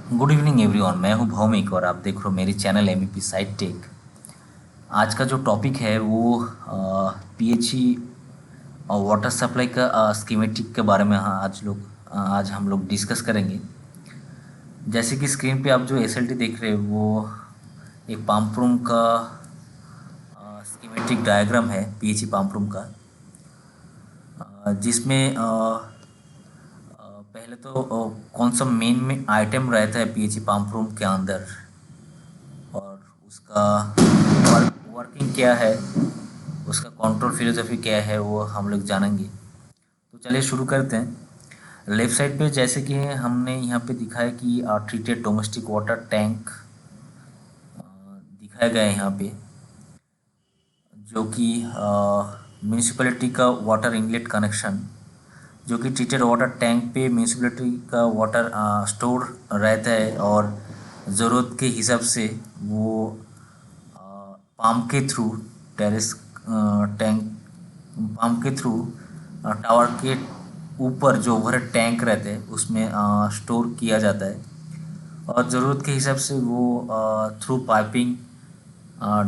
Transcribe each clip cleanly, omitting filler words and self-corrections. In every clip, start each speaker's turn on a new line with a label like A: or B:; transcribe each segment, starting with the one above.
A: Good evening everyone. मैं हूं भौमिक और आप देख रहे हो मेरी चैनल एमईपी साइट टेक। आज का जो टॉपिक है वो पीएचई और वाटर सप्लाई का स्कीमेटिक के बारे में आज हम लोग डिस्कस करेंगे। जैसे कि स्क्रीन पे आप जो एसएलटी देख रहे हो वो एक पम्प रूम का स्कीमेटिक डायग्राम है पीएचई पम्प रूम का, जिसमें पहले तो कौन सा मेन में आइटम रहता है पीएचई पम्प रूम के अंदर और उसका वर्किंग क्या है, उसका कंट्रोल फिलोसफी क्या है, वो हम लोग जानेंगे। तो चलिए शुरू करते हैं। लेफ्ट साइड पे जैसे कि हमने यहाँ पे दिखाया कि ट्रीटेड डोमेस्टिक वाटर टैंक दिखाया गया है यहाँ पे, जो कि म्यूनिसिपैलिटी का वाटर इनलेट कनेक्शन, जो कि ट्रीटेड वाटर टैंक पे म्यूनिसिपैलिटी का वाटर स्टोर रहता है और ज़रूरत के हिसाब से वो पंप के थ्रू टेरेस टैंक पंप के थ्रू टावर के ऊपर जो ओवर टैंक रहते हैं उसमें स्टोर किया जाता है और ज़रूरत के हिसाब से वो थ्रू पाइपिंग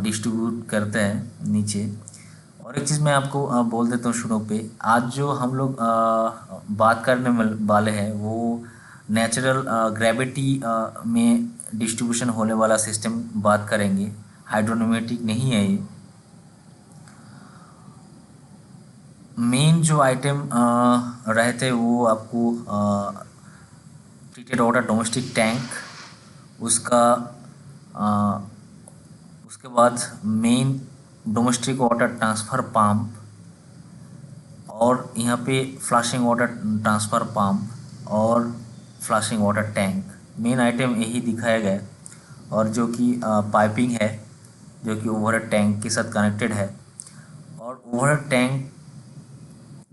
A: डिस्ट्रीब्यूट करते हैं नीचे। और एक चीज़ मैं आपको बोल देता हूँ शुरू पे, आज जो हम लोग बात करने वाले हैं वो नेचुरल ग्रेविटी में डिस्ट्रीब्यूशन होने वाला सिस्टम बात करेंगे। हाइड्रोनोमेटिक नहीं है ये। मेन जो आइटम रहते हैं वो आपको ट्रीटेड वाटर डोमेस्टिक टैंक, उसका अ, उसके बाद main domestic water transfer pump और यहाँ पे फ्लशिंग वाटर ट्रांसफ़र पंप और flushing water tank, main item यही दिखाया गया है। और जो कि पाइपिंग है जो कि ओवर टैंक के साथ कनेक्टेड है। और over tank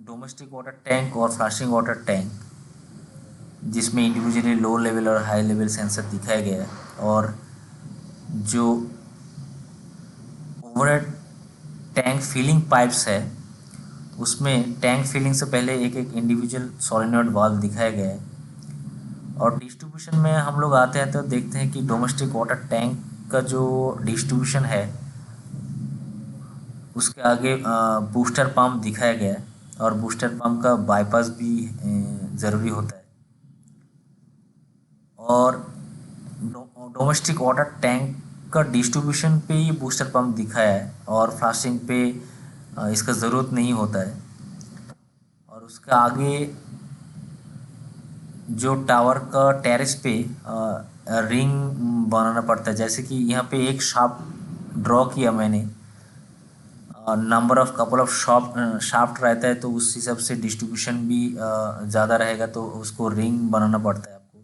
A: domestic water tank और फ्लशिंग वाटर टैंक, जिसमें इंडिविजुअली लो लेवल और हाई लेवल सेंसर दिखाया गया है। और जो ओवर टैंक फिलिंग पाइप्स है उसमें टैंक फिलिंग से पहले एक एक इंडिविजुअल सोलेनॉइड वाल्व दिखाया गया है। और डिस्ट्रीब्यूशन में हम लोग आते हैं तो देखते हैं कि डोमेस्टिक वाटर टैंक का जो डिस्ट्रीब्यूशन है उसके आगे बूस्टर पंप दिखाया गया है और बूस्टर पंप का बाईपास भी ज़रूरी होता है। और डोमेस्टिक वाटर टैंक का डिस्ट्रीब्यूशन पे ही बूस्टर पंप दिखाया है और फ्लशिंग पे इसका ज़रूरत नहीं होता है। और उसके आगे जो टावर का टेरेस पे रिंग बनाना पड़ता है, जैसे कि यहाँ पे एक शाफ्ट ड्रॉ किया मैंने। Number of couple of shaft रहता है तो उस हिसाब से डिस्ट्रीब्यूशन भी ज़्यादा रहेगा, तो उसको रिंग बनाना पड़ता है आपको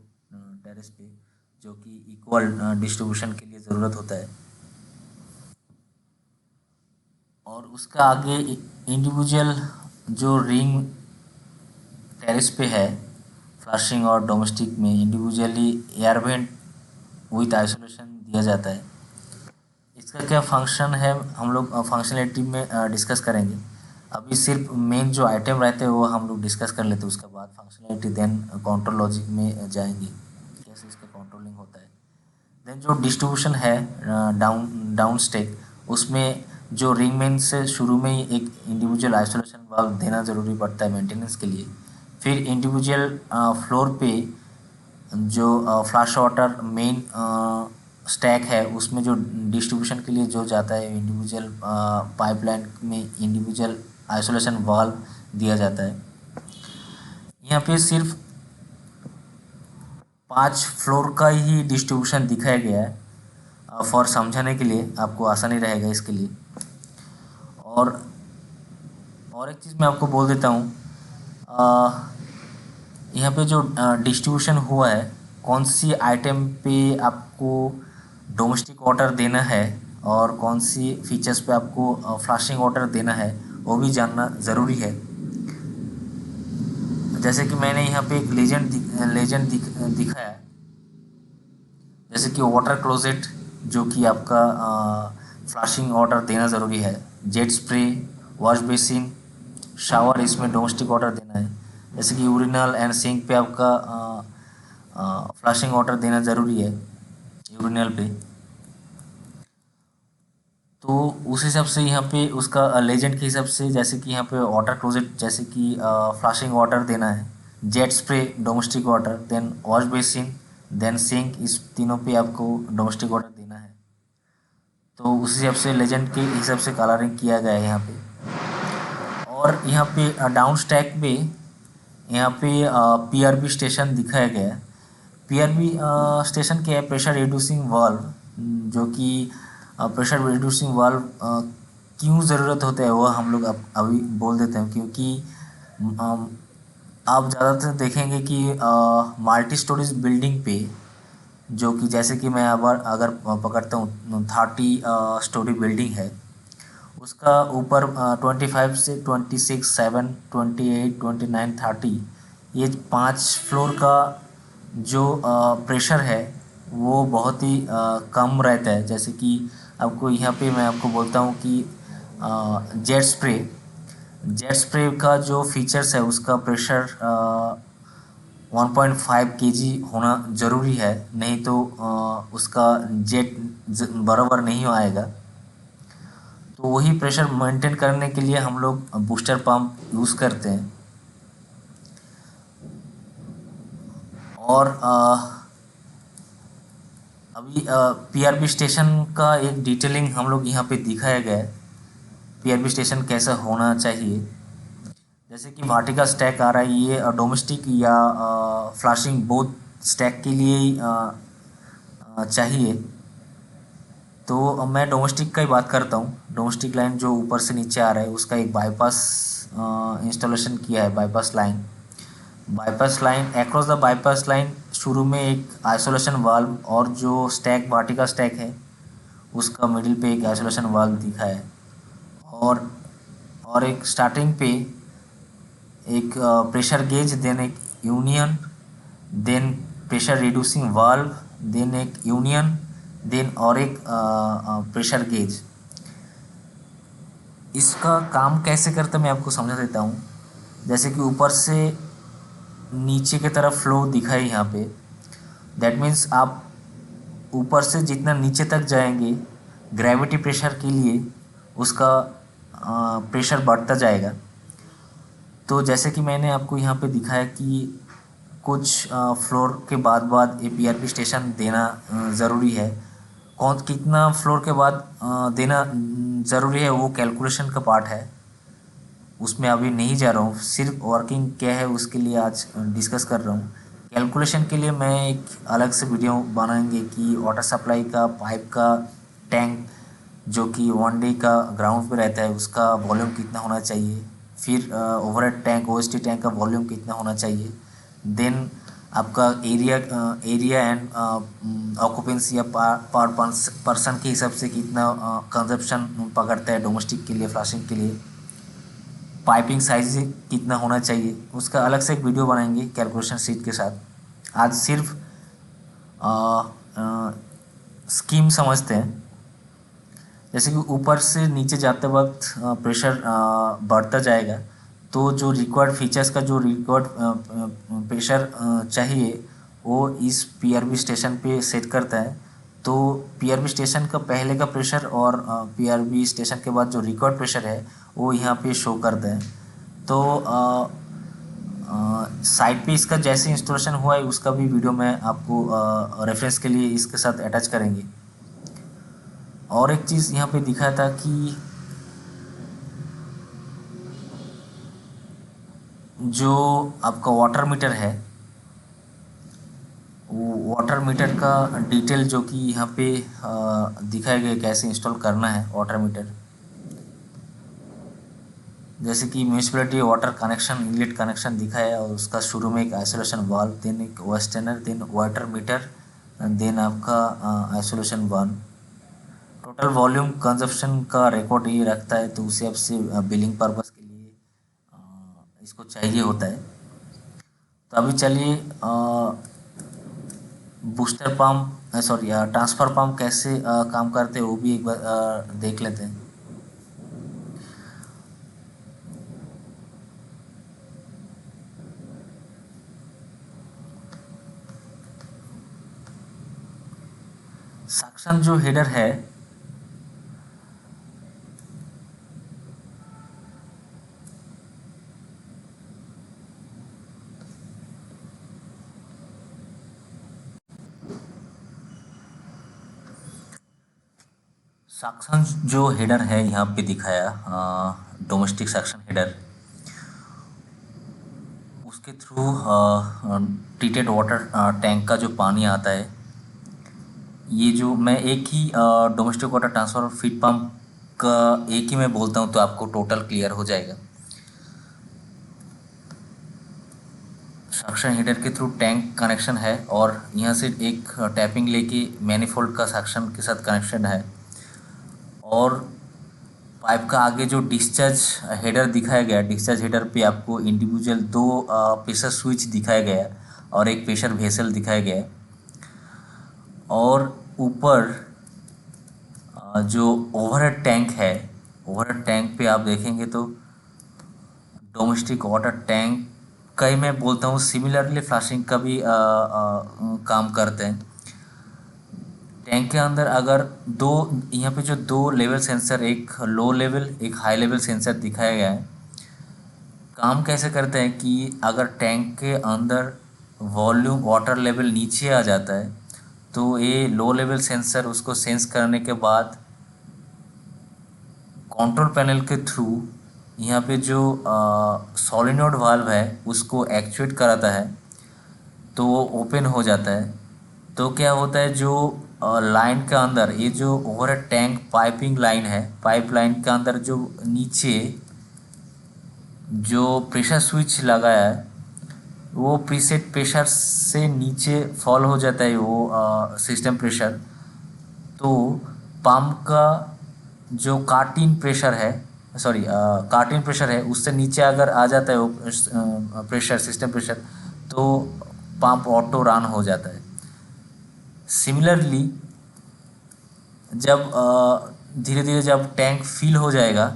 A: टेरेस पे, जो कि इक्वल डिस्ट्रीब्यूशन के लिए ज़रूरत होता है। और उसका आगे इंडिविजुअल जो रिंग टेरेस पे है फ्लशिंग और डोमेस्टिक में individually air vent with isolation दिया जाता है। इसका क्या फंक्शन है हम लोग फंक्शनलिटी में डिस्कस करेंगे। अभी सिर्फ मेन जो आइटम रहते हैं वो हम लोग डिस्कस कर लेते हैं, उसके बाद फंक्शनलिटी देन कंट्रोल लॉजिक में जाएंगे कैसे इसका कंट्रोलिंग होता है। देन जो डिस्ट्रीब्यूशन है डाउन स्टेक, उसमें जो रिंग मेन से शुरू में ही एक इंडिविजुअल आइसोलेशन वाल्व देना ज़रूरी पड़ता है मेंटेनेंस के लिए। फिर इंडिविजुअल फ्लोर पे जो फ्लैश वाटर मेन स्टैक है उसमें जो डिस्ट्रीब्यूशन के लिए जो जाता है इंडिविजुअल पाइपलाइन में इंडिविजुअल आइसोलेशन वाल्व दिया जाता है। यहाँ पे सिर्फ 5 फ्लोर का ही डिस्ट्रीब्यूशन दिखाया गया है फॉर समझाने के लिए, आपको आसानी रहेगा इसके लिए। और एक चीज़ मैं आपको बोल देता हूँ, यहाँ पे जो डिस्ट्रीब्यूशन हुआ है कौन सी आइटम पे आपको डोमेस्टिक वाटर देना है और कौन सी फीचर्स पे आपको फ्लशिंग वाटर देना है, वो भी जानना ज़रूरी है। जैसे कि मैंने यहाँ पे एक लेजेंड दिखाया है, जैसे कि वाटर क्लोजेट, जो कि आपका फ्लशिंग वाटर देना ज़रूरी है। Jet spray, wash basin, shower, इसमें डोमेस्टिक वाटर देना है। जैसे कि यूरिनल एंड सिंक पे आपका फ्लशिंग वाटर देना ज़रूरी है यूरिनल पे। तो उस हिसाब से यहाँ पे उसका लेजेंड के हिसाब से, जैसे कि यहाँ पे वाटर क्लोजेट, जैसे कि फ्लशिंग वाटर देना है, jet spray domestic water, then wash basin, then sink, इस तीनों पे आपको डोमेस्टिक वाटर देना है। तो उस हिसाब से लेजेंड के हिसाब से कलरिंग किया गया है यहाँ पे। और यहाँ पे डाउन स्टैक में यहाँ पे पीआरबी स्टेशन दिखाया गया है। पीआरबी स्टेशन क्या है, प्रेशर रिड्यूसिंग वाल्व, जो कि प्रेशर रिड्यूसिंग वाल्व क्यों ज़रूरत होता है वो हम लोग अब अभी बोल देते हैं। क्योंकि अम, आप ज़्यादातर देखेंगे कि मल्टी स्टोरेज बिल्डिंग पे, जो कि जैसे कि मैं अगर पकड़ता हूँ 30 स्टोरी बिल्डिंग है, उसका ऊपर 25 से 26, 7, 28, 29, 30, ये 5 फ्लोर का जो प्रेशर है वो बहुत ही कम रहता है। जैसे कि आपको यहाँ पे मैं आपको बोलता हूँ कि जेट स्प्रे का जो फीचर्स है, उसका प्रेशर 1.5 kg होना ज़रूरी है, नहीं तो उसका जेट बराबर नहीं आएगा। तो वही प्रेशर मेंटेन करने के लिए हम लोग बूस्टर पंप यूज़ करते हैं। और अभी पीआरबी स्टेशन का एक डिटेलिंग हम लोग यहाँ पे दिखाया गया है, पीआरबी स्टेशन कैसा होना चाहिए। जैसे कि भाटिका स्टैक आ रहा है, ये डोमेस्टिक या फ्लशिंग बोथ स्टैक के लिए ही चाहिए। तो मैं डोमेस्टिक का ही बात करता हूँ। डोमेस्टिक लाइन जो ऊपर से नीचे आ रहा है, उसका एक बाईपास इंस्टॉलेशन किया है, bypass line across the bypass line. शुरू में एक आइसोलेशन वाल्व, और जो स्टैक भाटिका स्टैक है उसका मिडिल पे एक आइसोलेशन वाल्व दिखा है। और एक स्टार्टिंग पे एक प्रेशर गेज, देन एक union, then pressure reducing valve, then एक यूनियन, देन और एक प्रेशर गेज। इसका काम कैसे करता है मैं आपको समझा देता हूँ। जैसे कि ऊपर से नीचे की तरफ फ्लो दिखा है यहाँ पे, दैट मीन्स आप ऊपर से जितना नीचे तक जाएंगे, ग्रेविटी प्रेशर के लिए उसका प्रेशर बढ़ता जाएगा। तो जैसे कि मैंने आपको यहाँ पे दिखाया कि कुछ फ्लोर के बाद ये पीआरपी स्टेशन देना ज़रूरी है। कौन कितना फ्लोर के बाद देना ज़रूरी है, वो कैलकुलेशन का पार्ट है, उसमें अभी नहीं जा रहा हूँ। सिर्फ वर्किंग क्या है उसके लिए आज डिस्कस कर रहा हूँ। कैलकुलेशन के लिए मैं एक अलग से वीडियो बनाएंगे कि वाटर सप्लाई का पाइप का टैंक, जो कि 1 डे का ग्राउंड पे रहता है, उसका वॉल्यूम कितना होना चाहिए। फिर ओवरहेड टैंक, ओएसटी टैंक का वॉल्यूम कितना होना चाहिए। देन आपका एरिया एंड ऑक्यूपेंसी या पर पर्सन के हिसाब से कितना कंजप्शन पकड़ता है डोमेस्टिक के लिए, फ्लशिंग के लिए। पाइपिंग साइज कितना होना चाहिए, उसका अलग से एक वीडियो बनाएंगे कैलकुलेशन शीट के साथ। आज सिर्फ स्कीम समझते हैं। जैसे कि ऊपर से नीचे जाते वक्त प्रेशर बढ़ता जाएगा, तो जो रिक्वायर्ड फीचर्स का जो रिक्वायर्ड प्रेशर चाहिए वो इस पीआरबी स्टेशन पे सेट करता है। तो पीआरबी स्टेशन का पहले का प्रेशर और पीआरबी स्टेशन के बाद जो रिक्वायर्ड प्रेशर है वो यहाँ पे शो करता है। तो साइट पे इसका जैसे इंस्टॉलेशन हुआ है उसका भी वीडियो मैं आपको रेफरेंस के लिए इसके साथ अटैच करेंगे। और एक चीज़ यहाँ पे दिखाया था कि जो आपका वाटर मीटर है, वो वाटर मीटर का डिटेल जो कि यहाँ पे दिखाया गया कैसे इंस्टॉल करना है वाटर मीटर। जैसे कि municipality water connection, inlet connection दिखाया है, और उसका शुरू में एक आइसोलेशन वाल्व, देन एक westerner, then water meter, then आपका isolation valve. Total volume consumption का रिकॉर्ड ये रखता है, तो उसे आपसे बिलिंग पर्पस के लिए इसको चाहिए होता है। तो अभी चलिए booster pump, sorry transfer pump कैसे काम करते हैं वो भी एक बार देख लेते हैं। सक्शन जो हेडर है सक्शन जो हेडर है यहाँ पे दिखाया डोमेस्टिक सक्शन हेडर, उसके थ्रू ट्रीटेड वाटर टैंक का जो पानी आता है, ये जो मैं एक ही domestic water transfer feed pump का एक ही मैं बोलता हूँ तो आपको टोटल क्लियर हो जाएगा। सक्शन हेडर के थ्रू टैंक कनेक्शन है और यहाँ से एक टैपिंग लेके मैनिफोल्ड का सक्शन के साथ कनेक्शन है, और पाइप का आगे जो डिस्चार्ज हेडर दिखाया गया, डिस्चार्ज हेडर पे आपको इंडिविजुअल दो प्रेशर स्विच दिखाया गया और एक प्रेशर वेसल दिखाया गया है। और ऊपर जो ओवरहेड टैंक है, ओवरहेड टैंक पे आप देखेंगे तो डोमेस्टिक वाटर टैंक का ही मैं बोलता हूँ, सिमिलरली फ्लशिंग का भी काम करते हैं। टैंक के अंदर अगर दो, यहाँ पे जो दो लेवल सेंसर, एक लो लेवल एक हाई लेवल सेंसर दिखाया गया है, काम कैसे करते हैं कि अगर टैंक के अंदर वॉल्यूम वाटर लेवल नीचे आ जाता है तो ये लो लेवल सेंसर उसको सेंस करने के बाद कंट्रोल पैनल के थ्रू यहाँ पे जो सोलेनोइड वाल्व है उसको एक्चुएट कराता है, तो वो ओपन हो जाता है। तो क्या होता है, जो लाइन के अंदर ये जो ओवरहेड टैंक पाइपिंग लाइन है, पाइप लाइन के अंदर जो नीचे जो प्रेशर स्विच लगाया है वो प्रीसेट प्रेशर से नीचे फॉल हो जाता है वो सिस्टम प्रेशर। तो पंप का जो कार्टिन प्रेशर है, सॉरी कार्टिन प्रेशर है, उससे नीचे अगर आ जाता है वो प्रेशर, सिस्टम प्रेशर, तो पंप ऑटो रन हो जाता है। सिमिलरली जब धीरे धीरे जब टैंक फिल हो जाएगा,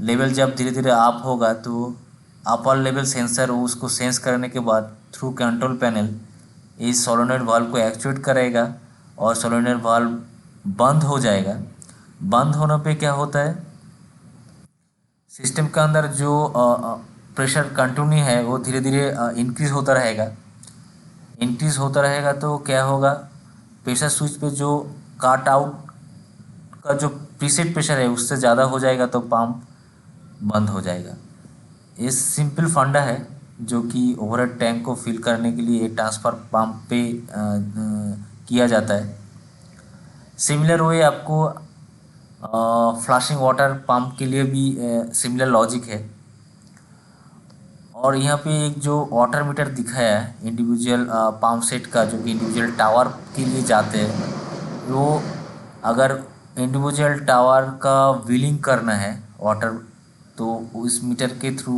A: लेवल जब धीरे धीरे अप होगा, तो अपर लेवल सेंसर उसको सेंस करने के बाद थ्रू कंट्रोल पैनल इस सोलेनोइड वाल्व को एक्चुएट करेगा और सोलेनोइड वाल्व बंद हो जाएगा। बंद होने पे क्या होता है, सिस्टम के अंदर जो प्रेशर कंटिन्यू है वो धीरे धीरे इंक्रीज होता रहेगा। इंक्रीज होता रहेगा तो क्या होगा, प्रेशर स्विच पे जो काट आउट का जो प्रीसेट प्रेशर है उससे ज़्यादा हो जाएगा तो पंप बंद हो जाएगा। ये सिंपल फंडा है जो कि ओवरहेड टैंक को फिल करने के लिए ट्रांसफर पंप पे किया जाता है। सिमिलर वे आपको फ्लशिंग वाटर पंप के लिए भी सिमिलर लॉजिक है। और यहाँ पे एक जो वाटर मीटर दिखाया है इंडिविजुअल पंप सेट का, जो कि इंडिविजुअल टावर के लिए जाते हैं, वो अगर इंडिविजुअल टावर का व्हीलिंग करना है वाटर, तो उस मीटर के थ्रू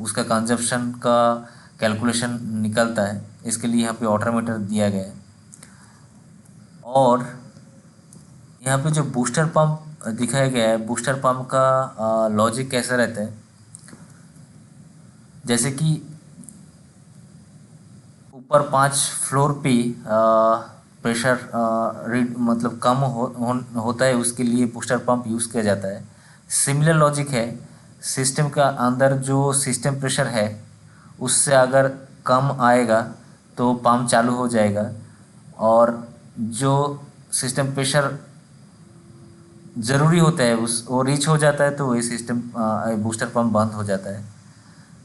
A: उसका कंजप्शन का कैलकुलेशन निकलता है। इसके लिए यहाँ पे वाटर मीटर दिया गया है। और यहाँ पे जो बूस्टर पंप दिखाया गया है, बूस्टर पंप का लॉजिक कैसा रहता है, जैसे कि ऊपर 5 फ्लोर पे प्रेशर मतलब कम होता है, उसके लिए बूस्टर पंप यूज़ किया जाता है। सिमिलर लॉजिक है, सिस्टम का अंदर जो सिस्टम प्रेशर है उससे अगर कम आएगा तो पंप चालू हो जाएगा, और जो सिस्टम प्रेशर ज़रूरी होता है उस वो रीच हो जाता है तो ये सिस्टम बूस्टर पंप बंद हो जाता है।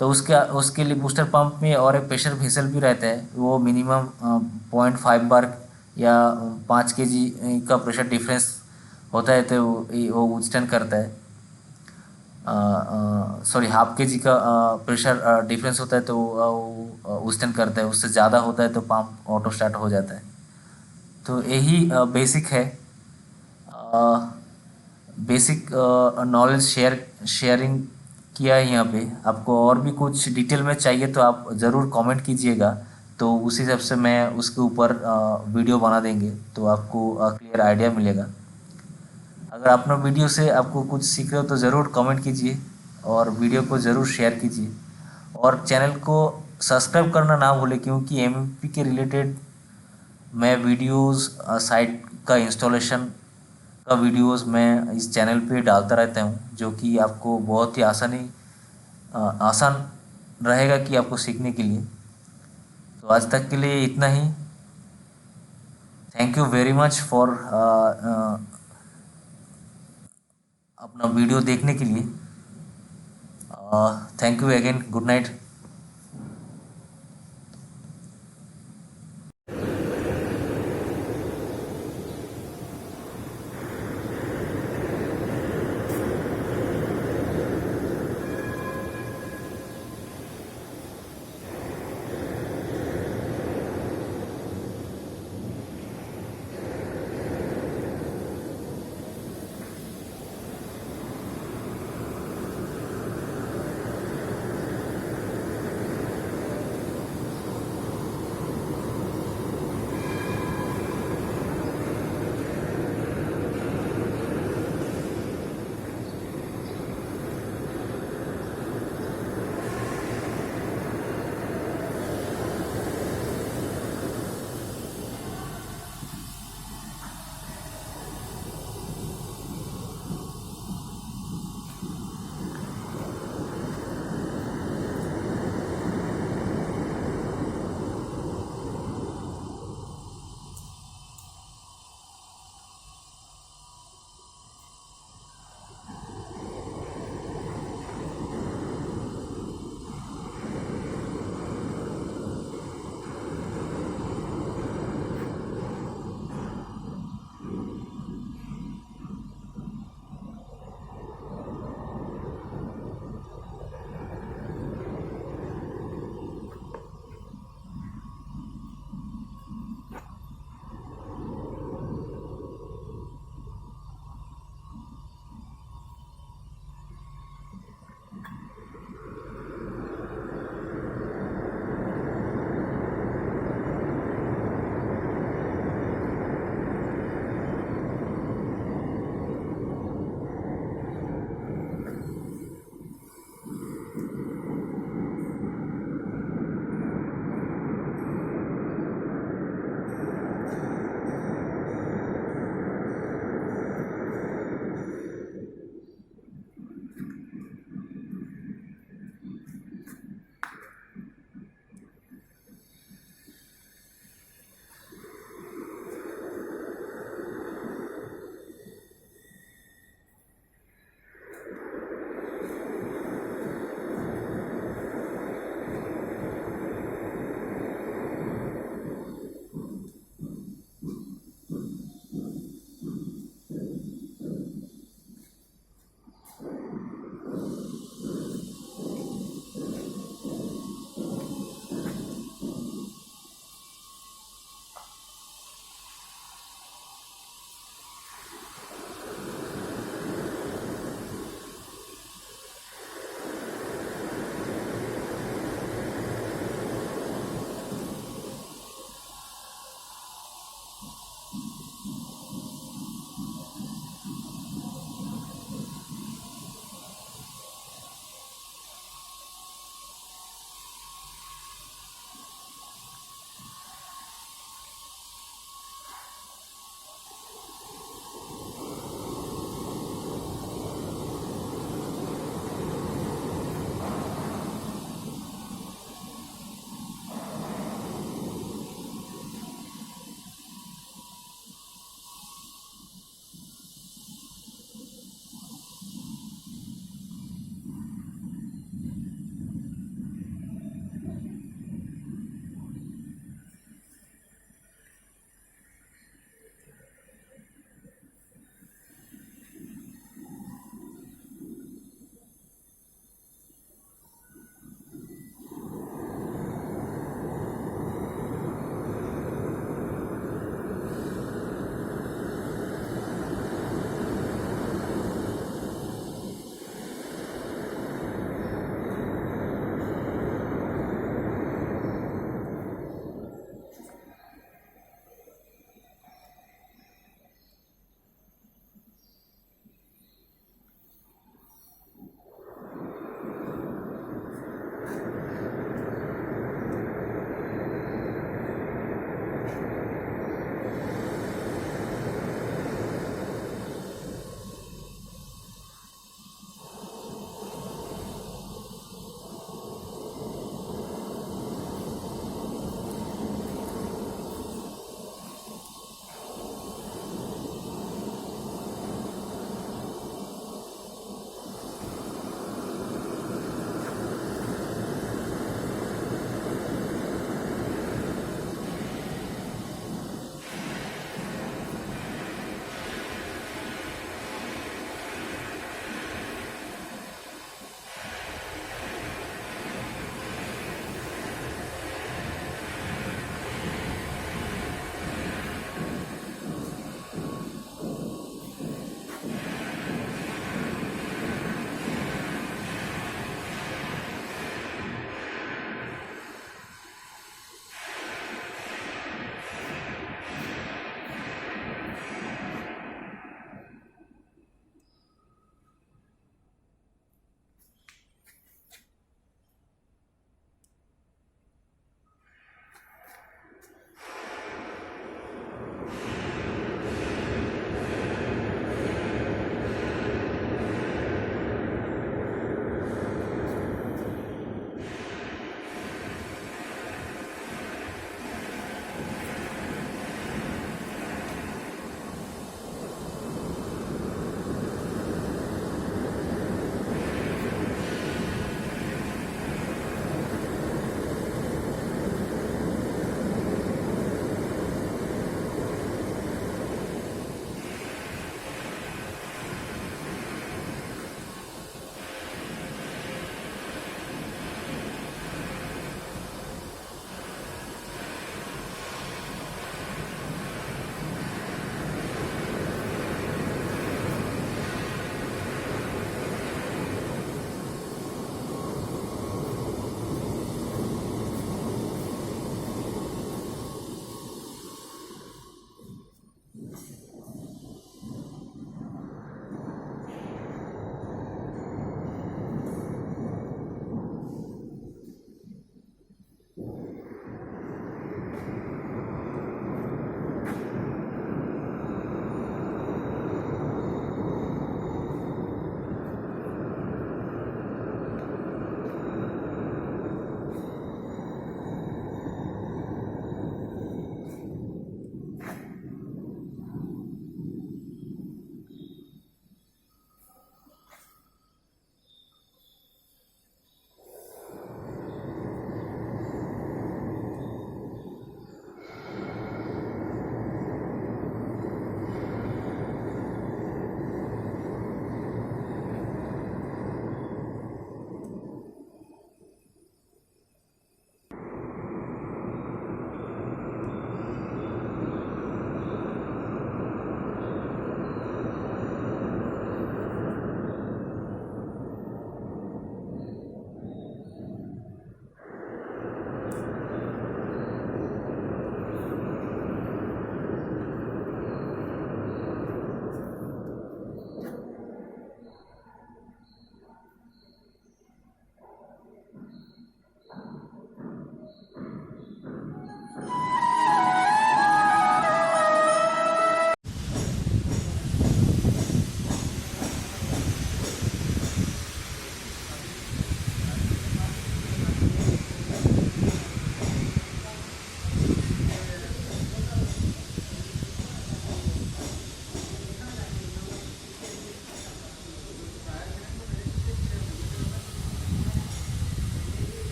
A: तो उसके लिए बूस्टर पंप में और एक प्रेशर वेसल भी रहता है, वो मिनिमम 0.5 बार या 5 kg का प्रेशर डिफरेंस होता है, तो वो विथस्टैंड करता है। सॉरी, हाफ kg का प्रेशर डिफरेंस होता है तो वो विथस्टैंड करता है। उससे ज़्यादा होता है तो पंप ऑटो स्टार्ट हो जाता है। तो यही बेसिक है, बेसिक नॉलेज शेयरिंग किया है यहाँ पे। आपको और भी कुछ डिटेल में चाहिए तो आप ज़रूर कमेंट कीजिएगा, तो उसी हिसाब से मैं उसके ऊपर वीडियो बना देंगे तो आपको क्लियर आइडिया मिलेगा। अगर आपने वीडियो से आपको कुछ सीख रहे हो तो ज़रूर कमेंट कीजिए और वीडियो को ज़रूर शेयर कीजिए, और चैनल को सब्सक्राइब करना ना भूलें, क्योंकि एमएमपी के रिलेटेड मैं वीडियोस साइट का इंस्टॉलेशन का वीडियोस मैं इस चैनल पे डालता रहता हूँ, जो कि आपको बहुत ही आसान रहेगा कि आपको सीखने के लिए। तो आज तक के लिए इतना ही। Thank you very much for अपना वीडियो देखने के लिए। Thank you again, good night.